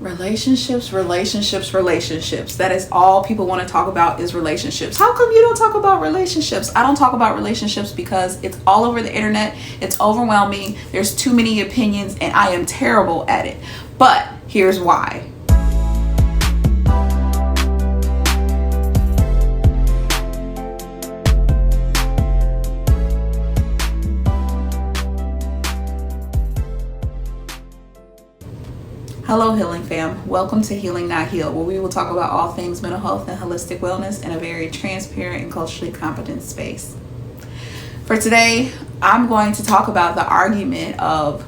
Relationships. That is all people want to talk about is relationships. How come you don't talk about relationships? I don't talk about relationships because it's all over the internet. It's overwhelming. There's too many opinions and I am terrible at it. But here's why. Hello, Healing Fam. Welcome to Healing Not Heal, where we will talk about all things mental health and holistic wellness in a very transparent and culturally competent space. For today, I'm going to talk about the argument of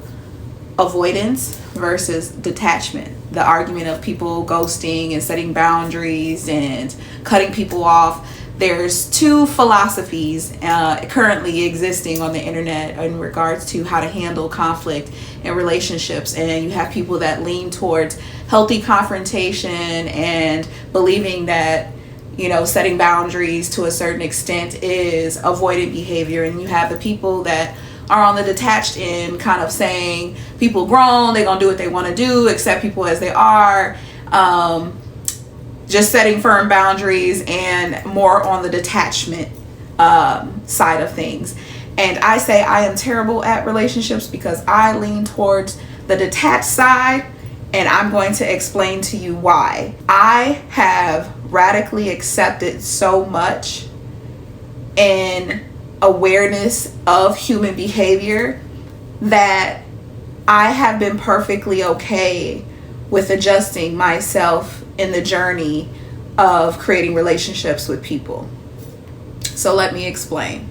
avoidance versus detachment. The argument of people ghosting and setting boundaries and cutting people off. There's two philosophies currently existing on the internet in regards to how to handle conflict in relationships. And you have people that lean towards healthy confrontation and believing that, setting boundaries to a certain extent is avoidant behavior. And you have the people that are on the detached end, kind of saying people grown, they're going to do what they want to do, accept people as they are. Just setting firm boundaries and more on the detachment side of things. And I say I am terrible at relationships because I lean towards the detached side, and I'm going to explain to you why. I have radically accepted so much in awareness of human behavior that I have been perfectly okay with adjusting myself in the journey of creating relationships with people. So let me explain.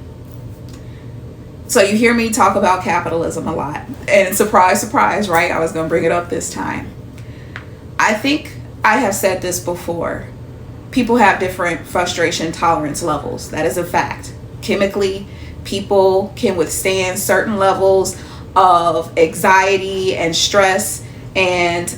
So you hear me talk about capitalism a lot, and surprise, surprise, right? I was going to bring it up this time. I think I have said this before. People have different frustration tolerance levels. That is a fact. Chemically, people can withstand certain levels of anxiety and stress and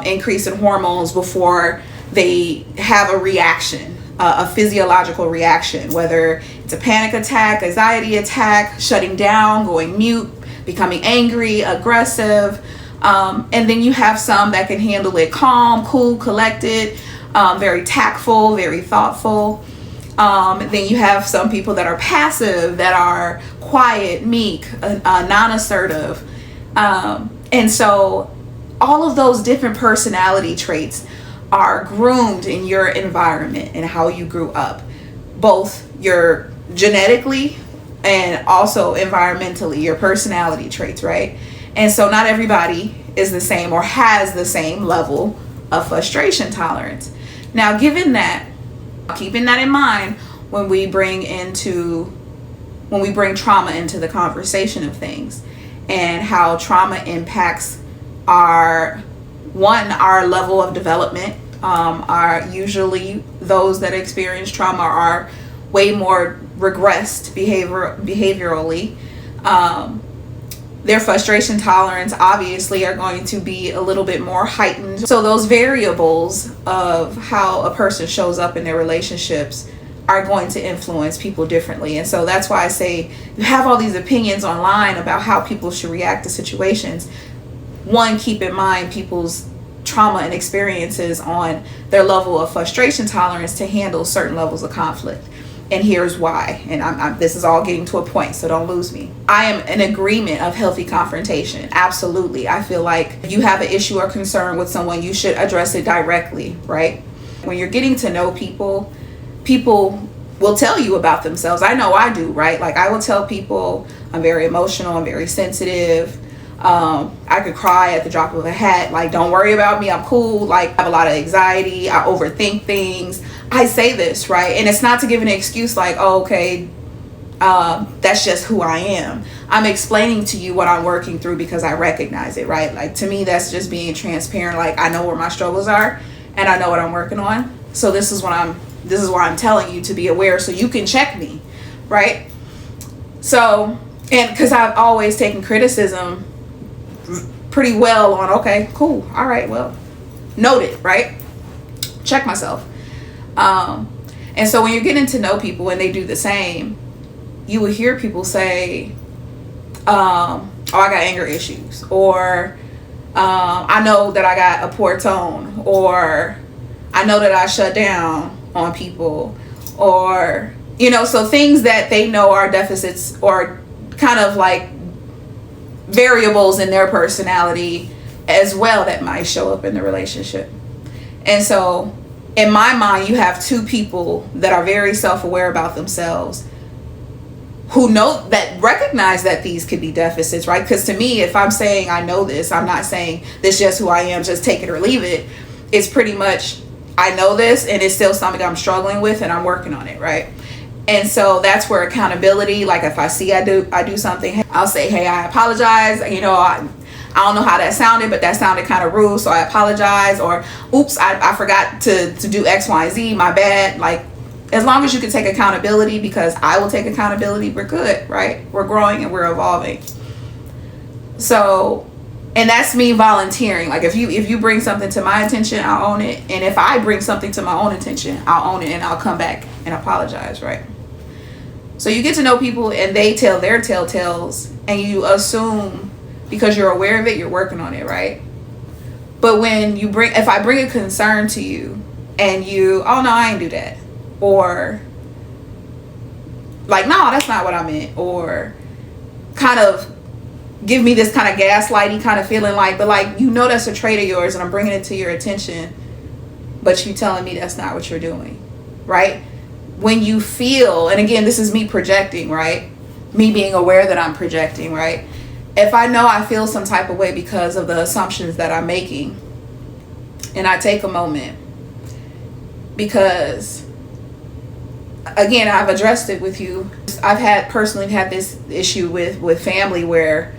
increase in hormones before they have a reaction, a physiological reaction, whether it's a panic attack, anxiety attack, shutting down, going mute, becoming angry, aggressive. And then you have some that can handle it calm, cool, collected, very tactful, very thoughtful. Then you have some people that are passive, that are quiet, meek, non-assertive. And so all of those different personality traits are groomed in your environment and how you grew up, both your genetically and also environmentally, your personality traits, right? And so not everybody is the same or has the same level of frustration tolerance. Now, given that, keeping that in mind when we bring trauma into the conversation of things and how trauma impacts our level of development. Are usually those that experience trauma are way more regressed behaviorally. Their frustration tolerance obviously are going to be a little bit more heightened. So those variables of how a person shows up in their relationships are going to influence people differently. And so that's why I say you have all these opinions online about how people should react to situations. One, keep in mind people's trauma and experiences on their level of frustration tolerance to handle certain levels of conflict. And here's why. And this is all getting to a point, so don't lose me. I am in agreement of healthy confrontation. Absolutely. I feel like if you have an issue or concern with someone, you should address it directly, right? When you're getting to know people, people will tell you about themselves. I know I do, right? Like I will tell people I'm very emotional, I'm very sensitive. I could cry at the drop of a hat. Like, don't worry about me, I'm cool. Like, I have a lot of anxiety, I overthink things. I say this, right? And it's not to give an excuse like, oh, okay, that's just who I am. I'm explaining to you what I'm working through because I recognize it, right? Like, to me, that's just being transparent. Like, I know where my struggles are and I know what I'm working on. So this is why I'm telling you to be aware so you can check me, right? So, and because I've always taken criticism pretty well on, okay, cool, all right, well, noted, right? Check myself. And so when you're getting to know people and they do the same, you will hear people say, oh, I got anger issues, or I know that I got a poor tone, or I know that I shut down on people, or, so things that they know are deficits or kind of like variables in their personality as well that might show up in the relationship. And so in my mind, you have two people that are very self-aware about themselves, who know that, recognize that these could be deficits, right? Because to me, if I'm saying I know this, I'm not saying this is just who I am, just take it or leave it. It's pretty much, I know this and it's still something I'm struggling with and I'm working on it, right? And so that's where accountability, like if I see I do something, I'll say, hey, I apologize. I don't know how that sounded, but that sounded kind of rude, so I apologize. Or, oops, I forgot to do X, Y, Z, my bad. Like, as long as you can take accountability, because I will take accountability, we're good, right? We're growing and we're evolving. So, and that's me volunteering. Like, if you bring something to my attention, I'll own it. And if I bring something to my own attention, I'll own it and I'll come back and apologize, right? So you get to know people and they tell their telltales, and you assume because you're aware of it, you're working on it, right? But when if I bring a concern to you and you, oh no, I ain't do that. Or like, no, that's not what I meant. Or kind of give me this kind of gaslighting kind of feeling like, but like, that's a trait of yours and I'm bringing it to your attention, but you telling me that's not what you're doing, right? When you feel, and again, this is me projecting, right? Me being aware that I'm projecting, right? If I know I feel some type of way because of the assumptions that I'm making, and I take a moment, because again, I've addressed it with you. I've personally had this issue with family where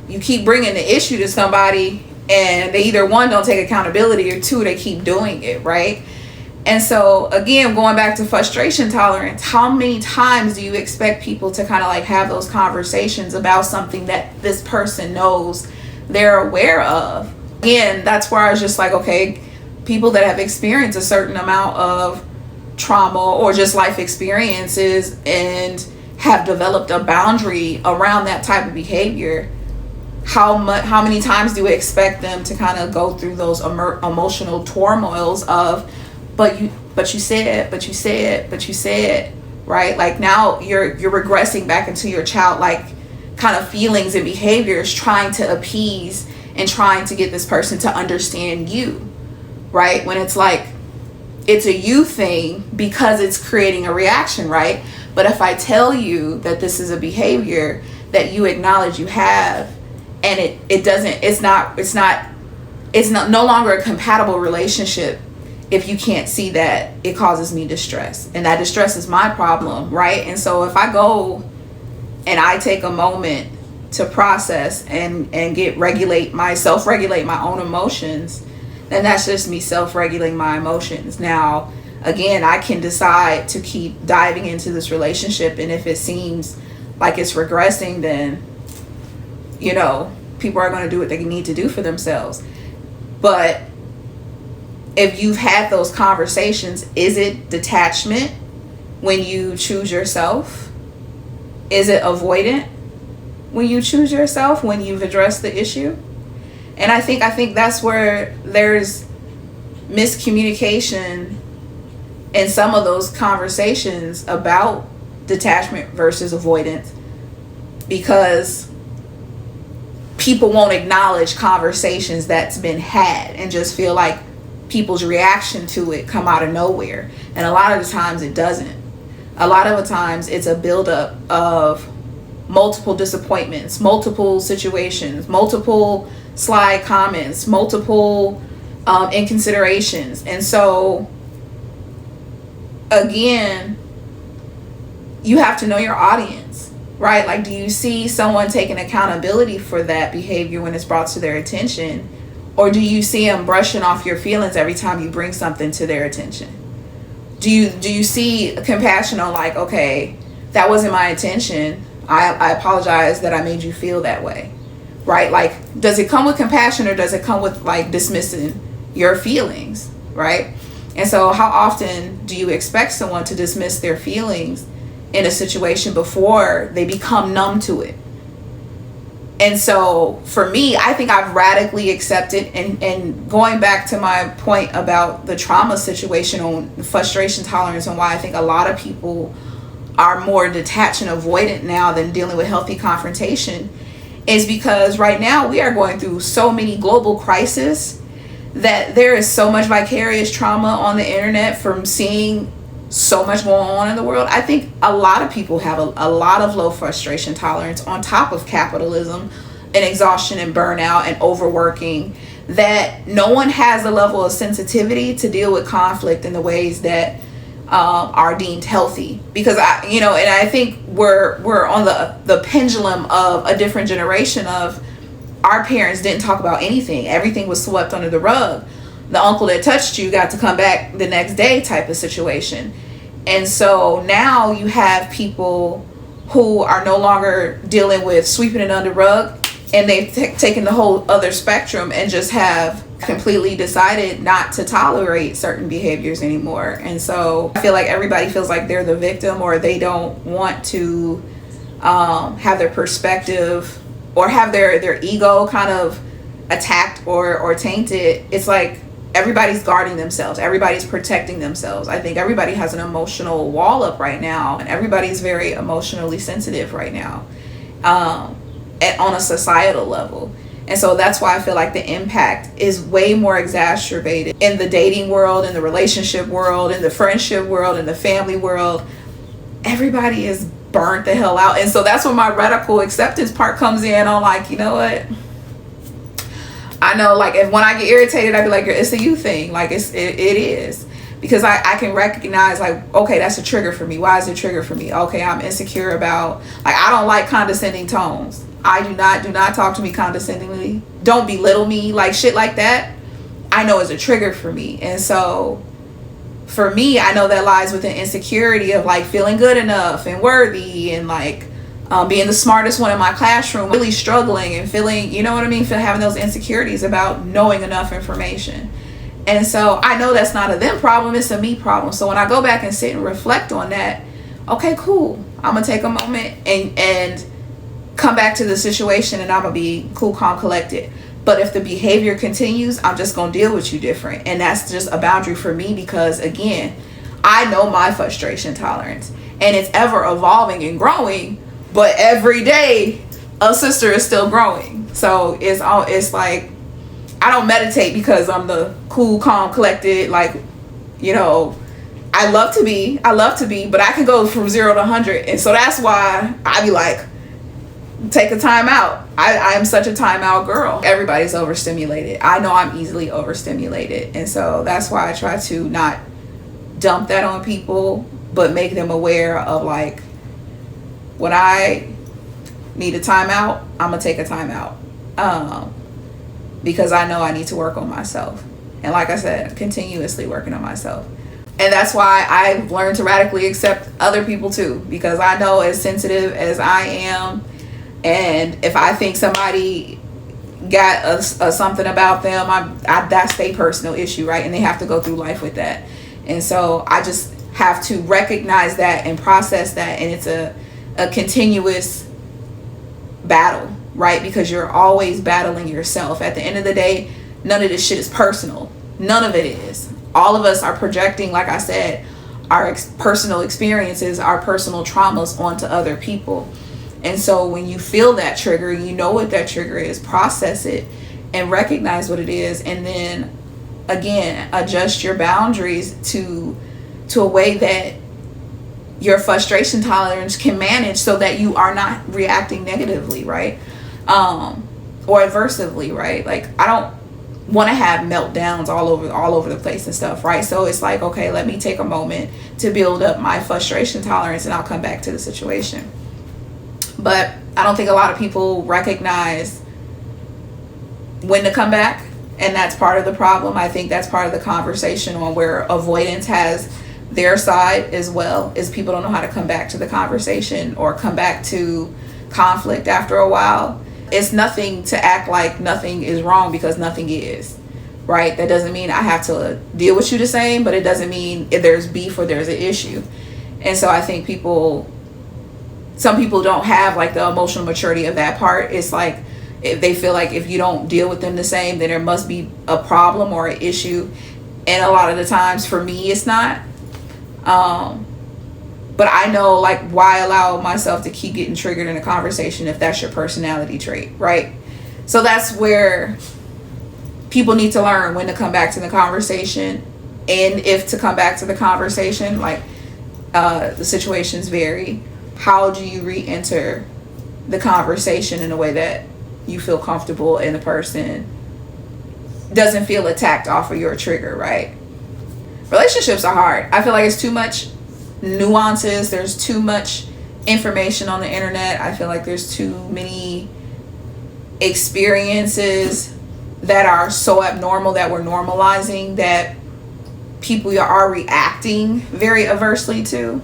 you keep bringing the issue to somebody and they either, one, don't take accountability, or two, they keep doing it, right? And so again, going back to frustration tolerance, how many times do you expect people to kind of like have those conversations about something that this person knows they're aware of? Again, that's where I was just like, okay, people that have experienced a certain amount of trauma or just life experiences and have developed a boundary around that type of behavior, how many times do we expect them to kind of go through those emotional turmoils of, but you said, right? Like now you're regressing back into your childlike kind of feelings and behaviors, trying to appease and trying to get this person to understand you, right? When it's like, it's a you thing because it's creating a reaction, right? But if I tell you that this is a behavior that you acknowledge you have, and it's no longer a compatible relationship, if you can't see that, it causes me distress, and that distress is my problem, right? And so if I go and I take a moment to process and self-regulate my own emotions, then that's just me self-regulating my emotions. Now, again, I can decide to keep diving into this relationship, and if it seems like it's regressing, then, people are going to do what they need to do for themselves. But if you've had those conversations, is it detachment when you choose yourself? Is it avoidant when you choose yourself, when you've addressed the issue? And I think that's where there's miscommunication in some of those conversations about detachment versus avoidance, because people won't acknowledge conversations that's been had and just feel like people's reaction to it come out of nowhere. And a lot of the times it doesn't. A lot of the times it's a buildup of multiple disappointments, multiple situations, multiple sly comments, multiple inconsiderations. And so again, you have to know your audience, right? Like, do you see someone taking accountability for that behavior when it's brought to their attention? Or do you see them brushing off your feelings every time you bring something to their attention? Do you see compassion on like, okay, that wasn't my intention. I apologize that I made you feel that way, right? Like, does it come with compassion, or does it come with like dismissing your feelings, right? And so how often do you expect someone to dismiss their feelings in a situation before they become numb to it? And so for me, I think I've radically accepted, and going back to my point about the trauma situation on frustration tolerance, and why I think a lot of people are more detached and avoidant now than dealing with healthy confrontation, is because right now we are going through so many global crises that there is so much vicarious trauma on the internet from seeing so much going on in the world. I think a lot of people have a lot of low frustration tolerance on top of capitalism and exhaustion and burnout and overworking, that no one has the level of sensitivity to deal with conflict in the ways that are deemed healthy. Because and I think we're on the pendulum of a different generation of, our parents didn't talk about anything. Everything was swept under the rug. The uncle that touched you got to come back the next day type of situation. And so now you have people who are no longer dealing with sweeping it under the rug, and they've taken the whole other spectrum and just have completely decided not to tolerate certain behaviors anymore. And so I feel like everybody feels like they're the victim, or they don't want to have their perspective or have their ego kind of attacked or tainted. It's like everybody's guarding themselves, everybody's protecting themselves. I think everybody has an emotional wall up right now, and everybody's very emotionally sensitive right now, on a societal level. And so that's why I feel like the impact is way more exacerbated in the dating world, in the relationship world, in the friendship world, in the family world. Everybody is burnt the hell out. And so that's when my radical acceptance part comes in on, like, you know what? I know, like, if when I get irritated, I'd be like, it's a you thing. Like, it is. Because I can recognize, like, okay, that's a trigger for me. Why is it a trigger for me? Okay, I'm insecure about, like, I don't like condescending tones. I do not talk to me condescendingly. Don't belittle me, like shit like that. I know is a trigger for me. And so for me, I know that lies with an insecurity of, like, feeling good enough and worthy, and like being the smartest one in my classroom, really struggling and feeling, you know what I mean, having those insecurities about knowing enough information. And so I know that's not a them problem, it's a me problem. So when I go back and sit and reflect on that, okay, cool, I'm gonna take a moment and come back to the situation, and I'm gonna be cool, calm, collected. But if the behavior continues, I'm just gonna deal with you different. And that's just a boundary for me, because again, I know my frustration tolerance, and it's ever evolving and growing, but every day a sister is still growing. So it's like, I don't meditate because I'm the cool, calm, collected, like, I love to be, but I can go from 0 to 100. And so that's why I be like, take a time out. I am such a timeout girl. Everybody's overstimulated. I know I'm easily overstimulated. And so that's why I try to not dump that on people, but make them aware of, like, when I need a timeout, I'm going to take a timeout. Because I know I need to work on myself. And like I said, continuously working on myself. And that's why I've learned to radically accept other people too. Because I know, as sensitive as I am, and if I think somebody got a something about them, that's their personal issue, right? And they have to go through life with that. And so I just have to recognize that and process that. And it's a continuous battle, right? Because you're always battling yourself. At the end of the day, none of this shit is personal. None of it is. All of us are projecting, like I said, our personal experiences, our personal traumas onto other people. And so when you feel that trigger, you know what that trigger is, process it and recognize what it is. And then again, adjust your boundaries to a way that your frustration tolerance can manage, so that you are not reacting negatively, right? Or adversively, right? Like, I don't want to have meltdowns all over the place and stuff, right? So it's like, okay, let me take a moment to build up my frustration tolerance, and I'll come back to the situation. But I don't think a lot of people recognize when to come back, and that's part of the problem. I think that's part of the conversation on where avoidance has their side as well, is people don't know how to come back to the conversation or come back to conflict after a while. It's nothing to act like nothing is wrong, because nothing is, right? That doesn't mean I have to deal with you the same, but it doesn't mean if there's beef or there's an issue. And so I think some people don't have, like, the emotional maturity of that part. It's like If they feel like if you don't deal with them the same, then there must be a problem or an issue. And a lot of the times for me, it's not. But I know, like, why allow myself to keep getting triggered in a conversation if that's your personality trait, right? So that's where people need to learn when to come back to the conversation, and if to come back to the conversation. Like, the situations vary. How do you re-enter the conversation in a way that you feel comfortable and the person doesn't feel attacked off of your trigger, right? Relationships are hard. I feel like it's too much nuances. There's too much information on the internet. I feel like there's too many experiences that are so abnormal that we're normalizing, that people are reacting very aversely to.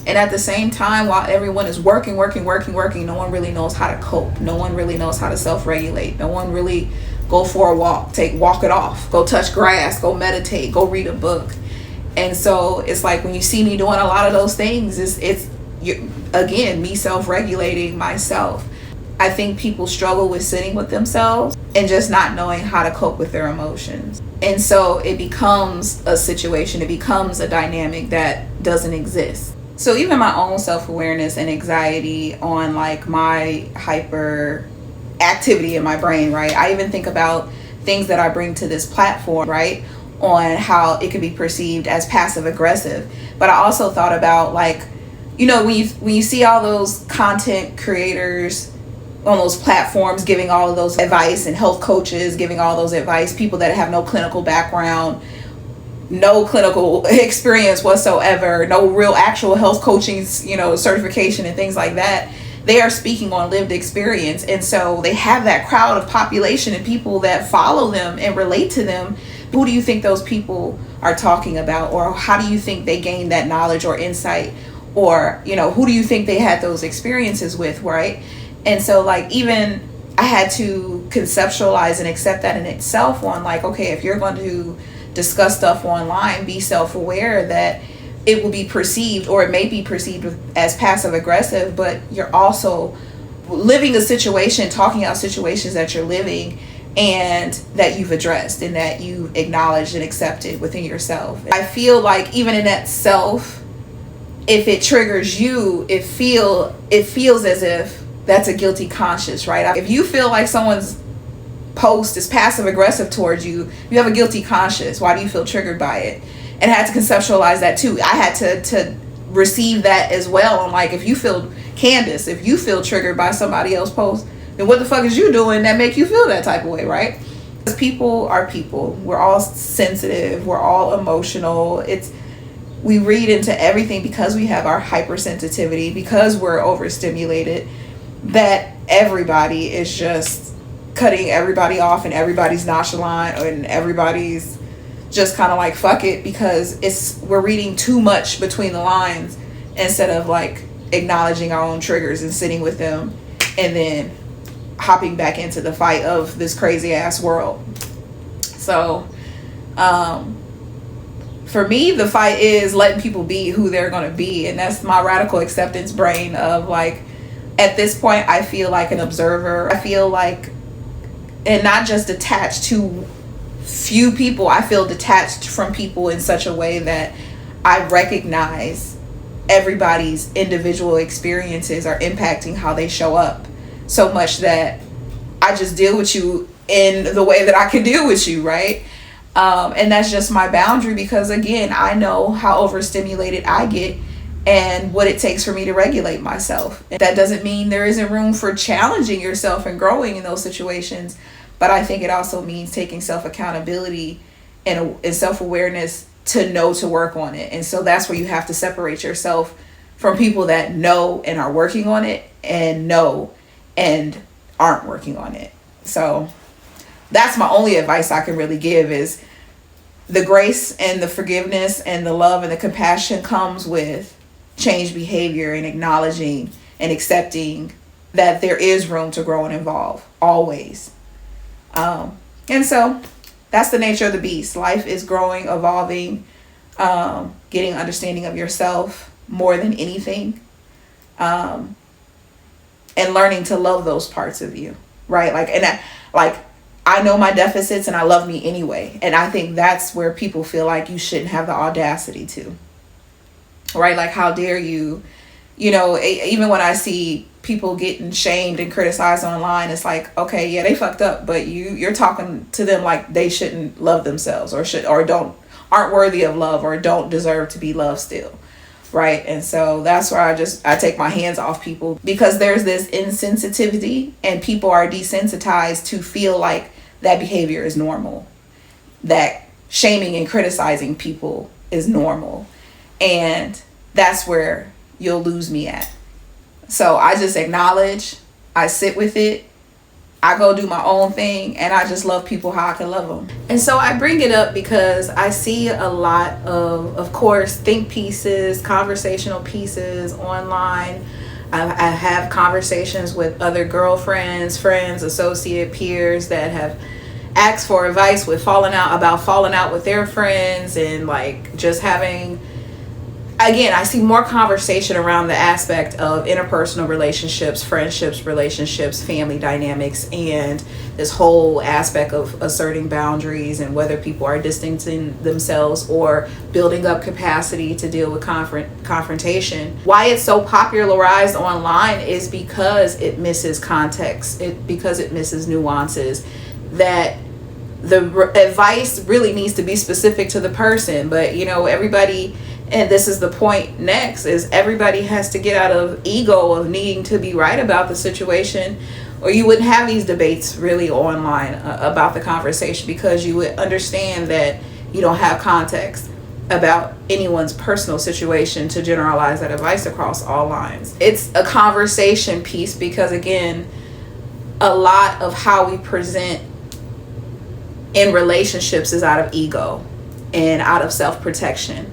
And at the same time, while everyone is working, no one really knows how to cope. No one really knows how to self-regulate. No one really go for a walk, walk it off, go touch grass, go meditate, go read a book. And so it's like, when you see me doing a lot of those things, it's again, me self-regulating myself. I think people struggle with sitting with themselves and just not knowing how to cope with their emotions. And so it becomes a situation, it becomes a dynamic that doesn't exist. So even my own self-awareness and anxiety on, like, my hyper activity in my brain, right? I even think about things that I bring to this platform, right? On how it could be perceived as passive aggressive. But I also thought about, like, you know, when you see all those content creators on those platforms giving all of those advice, and health coaches giving all those advice, people that have no clinical background, no clinical experience whatsoever, no real actual health coaching, certification and things like that. They are speaking on lived experience. And so they have that crowd of population and people that follow them and relate to them. Who do you think those people are talking about? Or how do you think they gained that knowledge or insight? Or, who do you think they had those experiences with, right? And so, like, even I had to conceptualize and accept that in itself on, like, okay, if you're going to discuss stuff online, be self-aware that it will be perceived, or it may be perceived as passive aggressive, but you're also living a situation, talking about situations that you're living and that you've addressed and that you've acknowledged and accepted within yourself. I feel like even in that self, if it triggers you, it feels as if that's a guilty conscience, right? If you feel like someone's post is passive aggressive towards you, you have a guilty conscience. Why do you feel triggered by it? And I had to conceptualize that too. I had to receive that as well. I'm like, if you feel triggered by somebody else's post, then what the fuck is you doing that make you feel that type of way, right? Because people are people. We're all sensitive. We're all emotional. We read into everything because we have our hypersensitivity, because we're overstimulated, that everybody is just cutting everybody off and everybody's nonchalant and everybody's just kind of like, fuck it, because we're reading too much between the lines instead of, like, acknowledging our own triggers and sitting with them and then hopping back into the fight of this crazy ass world. So for me, the fight is letting people be who they're going to be. And that's my radical acceptance brain of, like, at this point, I feel like an observer. I feel like, and not just attached to few people, I feel detached from people in such a way that I recognize everybody's individual experiences are impacting how they show up, so much that I just deal with you in the way that I can deal with you, right? And that's just my boundary, because again, I know how overstimulated I get and what it takes for me to regulate myself. And that doesn't mean there isn't room for challenging yourself and growing in those situations, but I think it also means taking self-accountability and self-awareness to know to work on it. And so that's where you have to separate yourself from people that know and are working on it, and know and aren't working on it. So that's my only advice I can really give, is the grace and the forgiveness and the love and the compassion comes with change behavior and acknowledging and accepting that there is room to grow and evolve always. And so that's the nature of the beast. Life is growing, evolving, getting understanding of yourself more than anything, and learning to love those parts of you. right? I know my deficits and I love me anyway. And I think that's where people feel like you shouldn't have the audacity to, right? Like, how dare you, even when I see people getting shamed and criticized online, it's like, okay, yeah, they fucked up, but you're talking to them like they shouldn't love themselves, or aren't worthy of love, or don't deserve to be loved still. Right. And so that's where I take my hands off people, because there's this insensitivity and people are desensitized to feel like that behavior is normal, that shaming and criticizing people is normal. And that's where you'll lose me at. So I just acknowledge, I sit with it, I go do my own thing, and I just love people how I can love them. And so I bring it up because I see a lot of course, think pieces, conversational pieces online. I have conversations with other girlfriends, friends, associate peers that have asked for advice with falling out with their friends, and like just having, again, I see more conversation around the aspect of interpersonal relationships, friendships, relationships, family dynamics, and this whole aspect of asserting boundaries and whether people are distancing themselves or building up capacity to deal with confrontation. Why it's so popularized online is because it misses context, because it misses nuances, that the advice really needs to be specific to the person. But everybody, and this is the point next, is everybody has to get out of ego of needing to be right about the situation, or you wouldn't have these debates really online about the conversation, because you would understand that you don't have context about anyone's personal situation to generalize that advice across all lines. It's a conversation piece, because again, a lot of how we present in relationships is out of ego and out of self-protection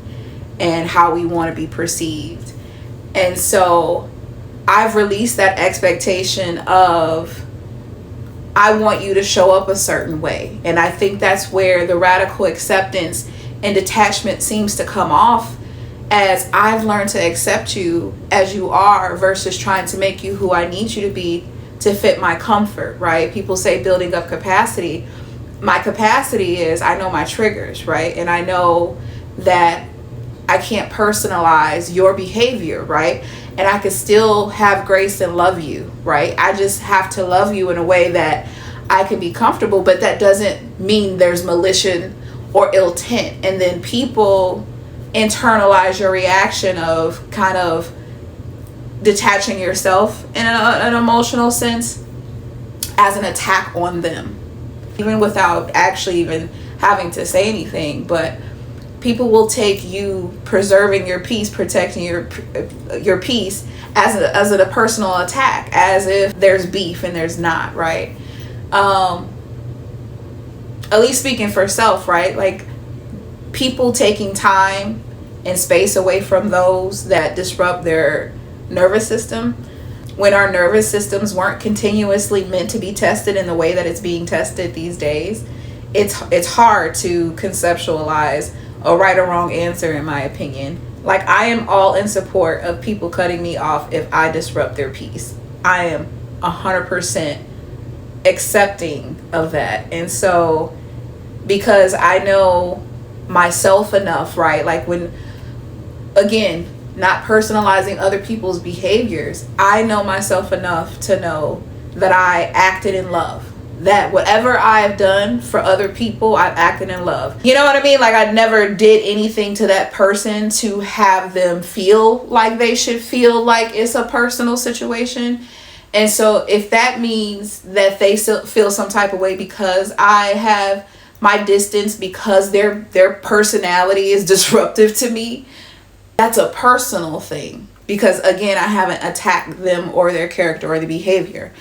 and how we want to be perceived. And so I've released that expectation of, I want you to show up a certain way. And I think that's where the radical acceptance and detachment seems to come off, as I've learned to accept you as you are versus trying to make you who I need you to be to fit my comfort, right? People say building up capacity. My capacity is, I know my triggers, right? And I know that I can't personalize your behavior, right? And I can still have grace and love you, right? I just have to love you in a way that I can be comfortable, but that doesn't mean there's malicious or ill intent. And then people internalize your reaction of kind of detaching yourself in an emotional sense as an attack on them, even without actually even having to say anything. But people will take you preserving your peace, protecting your peace as a personal attack, as if there's beef, and there's not, right? At least speaking for self, right? Like, people taking time and space away from those that disrupt their nervous system, when our nervous systems weren't continuously meant to be tested in the way that it's being tested these days, it's hard to conceptualize a right or wrong answer, in my opinion. Like, I am all in support of people cutting me off if I disrupt their peace. I am 100% accepting of that. And so, because I know myself enough, right? Like, when, again, not personalizing other people's behaviors, I know myself enough to know that I acted in love. That whatever I've done for other people, I've acted in love. You know what I mean? Like, I never did anything to that person to have them feel like they should feel like it's a personal situation. And so if that means that they feel some type of way because I have my distance, because their personality is disruptive to me, that's a personal thing. Because again, I haven't attacked them or their character or the behavior.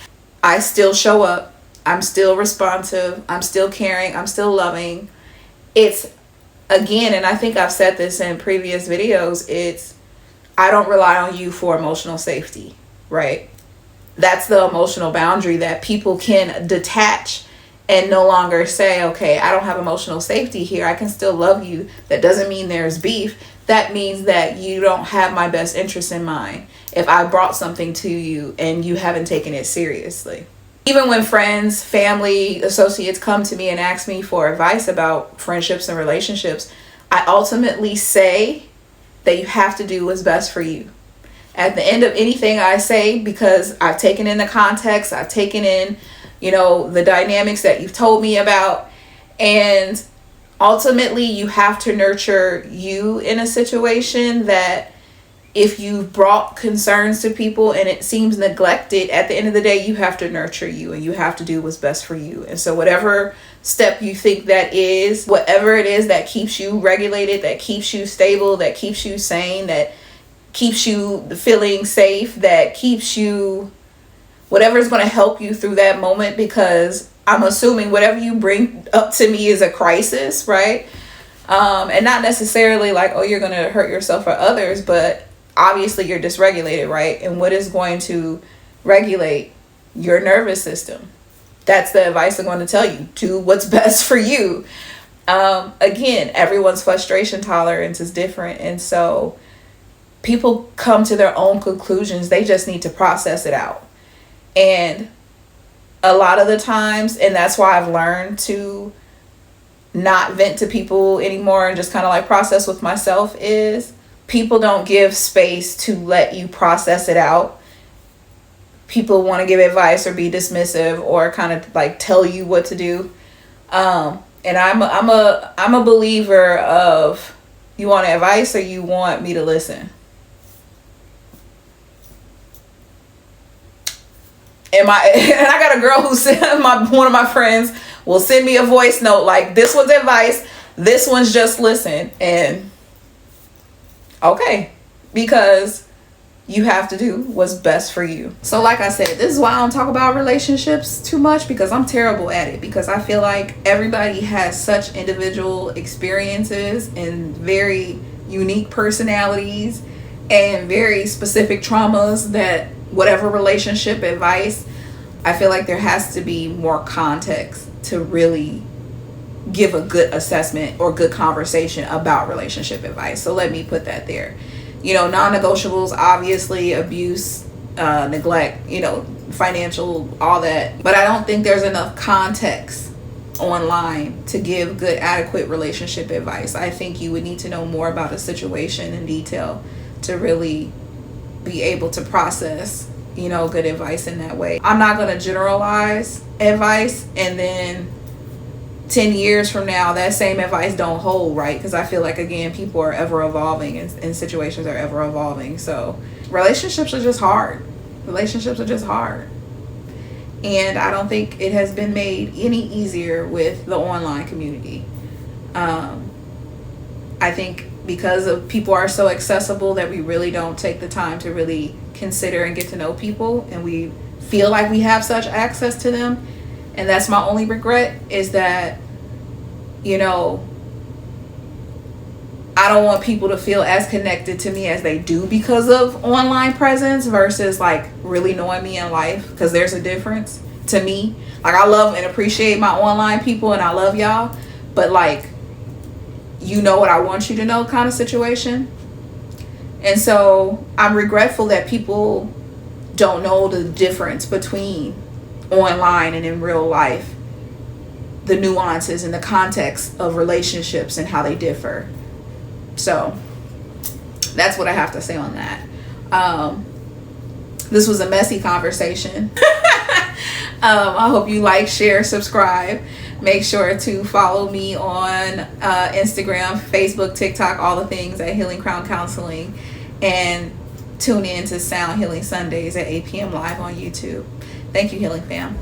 I still show up. I'm still responsive. I'm still caring. I'm still loving. It's, again, and I think I've said this in previous videos, it's, I don't rely on you for emotional safety, right? That's the emotional boundary that people can detach and no longer say, okay, I don't have emotional safety here. I can still love you. That doesn't mean there's beef. That means that you don't have my best interest in mind if I brought something to you and you haven't taken it seriously. Even when friends, family, associates come to me and ask me for advice about friendships and relationships, I ultimately say that you have to do what's best for you. At the end of anything I say, because I've taken in the context, I've taken in, the dynamics that you've told me about, and ultimately you have to nurture you in a situation that if you've brought concerns to people and it seems neglected, at the end of the day, you have to nurture you and you have to do what's best for you. And so whatever step you think that is, whatever it is that keeps you regulated, that keeps you stable, that keeps you sane, that keeps you feeling safe, that keeps you, whatever is going to help you through that moment, because I'm assuming whatever you bring up to me is a crisis, right? And not necessarily like, oh, you're going to hurt yourself or others, but obviously you're dysregulated, right? And what is going to regulate your nervous system? That's the advice I'm going to tell you. Do what's best for you. Again, everyone's frustration tolerance is different. And so people come to their own conclusions. They just need to process it out. And a lot of the times, and that's why I've learned to not vent to people anymore and just kind of like process with myself, is people don't give space to let you process it out. People want to give advice or be dismissive or kind of like tell you what to do. And I'm a believer of, you want advice or you want me to listen? And I got a girl who sent one of my friends will send me a voice note like, this one's advice, this one's just listen. And okay, because you have to do what's best for you. So like I said, this is why I don't talk about relationships too much, because I'm terrible at it, because I feel like everybody has such individual experiences and very unique personalities and very specific traumas that whatever relationship advice, I feel like there has to be more context to really give a good assessment or good conversation about relationship advice. So let me put that there. Non-negotiables, obviously, abuse, neglect, financial, all that. But I don't think there's enough context online to give good, adequate relationship advice. I think you would need to know more about a situation in detail to really be able to process, good advice in that way. I'm not going to generalize advice and then 10 years from now that same advice don't hold, right? Because I feel like, again, people are ever evolving and situations are ever evolving. So relationships are just hard. And I don't think it has been made any easier with the online community. I think because of people are so accessible that we really don't take the time to really consider and get to know people, and we feel like we have such access to them. And that's my only regret, is that, I don't want people to feel as connected to me as they do because of online presence versus like really knowing me in life, because there's a difference to me. Like, I love and appreciate my online people and I love y'all, but like, what I want you to know kind of situation. And so I'm regretful that people don't know the difference between online and in real life, the nuances and the context of relationships and how they differ. So that's what I have to say on that. This was a messy conversation. I hope you like, share, subscribe. Make sure to follow me on Instagram, Facebook, TikTok, all the things at Healing Crown Counseling. And tune in to Sound Healing Sundays at 8 p.m. live on YouTube. Thank you, Healing Fam.